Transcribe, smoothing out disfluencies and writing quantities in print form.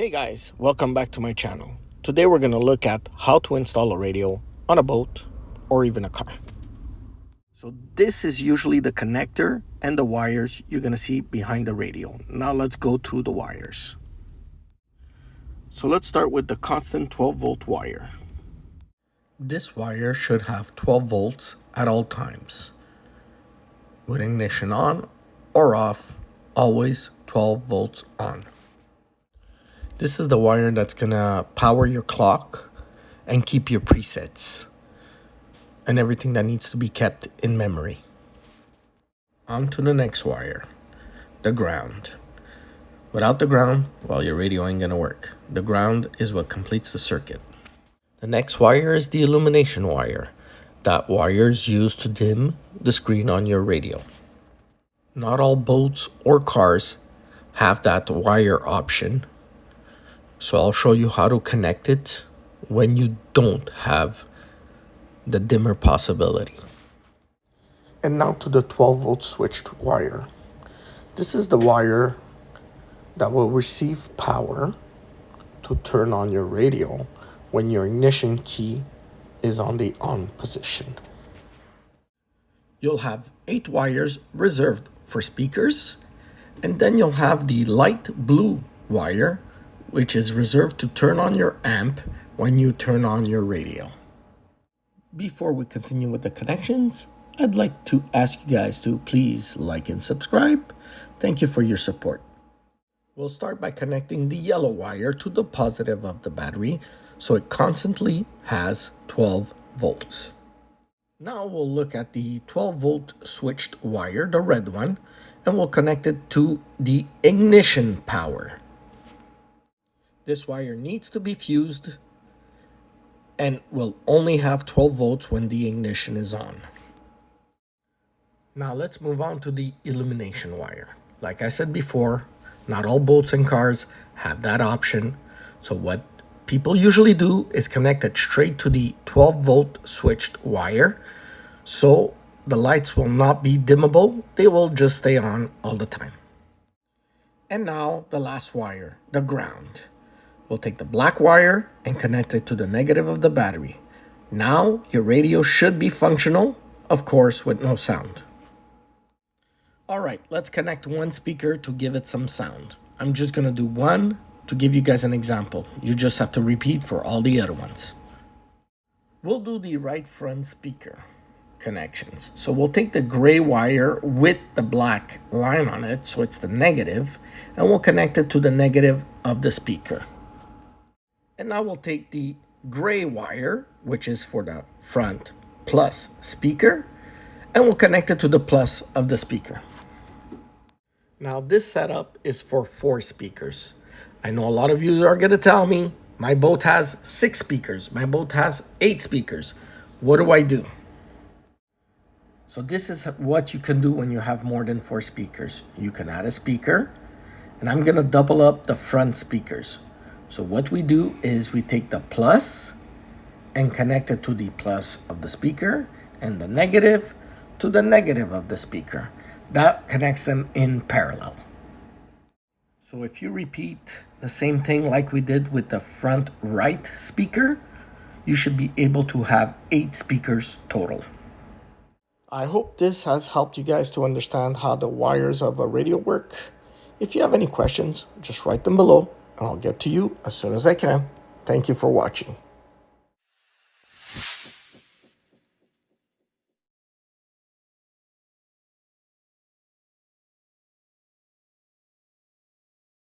Hey guys, welcome back to my channel. Today we're going to look at how to install a radio on a boat or even a car. So this is usually the connector and the wires you're going to see behind the radio. Now let's go through the wires. So let's start with the constant 12 volt wire. This wire should have 12 volts at all times. With ignition on or off, always 12 volts on. This is the wire that's gonna power your clock and keep your presets and everything that needs to be kept in memory. On to the next wire, the ground. Without the ground, well, your radio ain't gonna work. The ground is what completes the circuit. The next wire is the illumination wire. That wire is used to dim the screen on your radio. Not all boats or cars have that wire option. So I'll show you how to connect it when you don't have the dimmer possibility. And now to the 12 volt switched wire. This is the wire that will receive power to turn on your radio when your ignition key is on the on position. You'll have 8 wires reserved for speakers, and then you'll have the light blue wire, which is reserved to turn on your amp when you turn on your radio. Before we continue with the connections, I'd like to ask you guys to please like and subscribe. Thank you for your support. We'll start by connecting the yellow wire to the positive of the battery so it constantly has 12 volts. Now we'll look at the 12 volt switched wire, the red one, and we'll connect it to the ignition power. This wire needs to be fused and will only have 12 volts when the ignition is on. Now let's move on to the illumination wire. Like I said before, not all boats and cars have that option. So what people usually do is connect it straight to the 12 volt switched wire. So the lights will not be dimmable. They will just stay on all the time. And now the last wire, the ground. We'll take the black wire and connect it to the negative of the battery. Now your radio should be functional, of course, with no sound. All right, let's connect one speaker to give it some sound. I'm just gonna do one to give you guys an example. You just have to repeat for all the other ones. We'll do the right front speaker connections. So we'll take the gray wire with the black line on it, so it's the negative, and we'll connect it to the negative of the speaker. And now we'll take the gray wire, which is for the front plus speaker, and we'll connect it to the plus of the speaker. Now this setup is for 4 speakers. I know a lot of you are going to tell me, my boat has 6 speakers, my boat has 8 speakers. What do I do? So this is what you can do when you have more than 4 speakers. You can add a speaker, and I'm going to double up the front speakers. So what we do is we take the plus and connect it to the plus of the speaker and the negative to the negative of the speaker. That connects them in parallel. So if you repeat the same thing like we did with the front right speaker, you should be able to have 8 speakers total. I hope this has helped you guys to understand how the wires of a radio work. If you have any questions, just write them below. I'll get to you as soon as I can. Thank you for watching.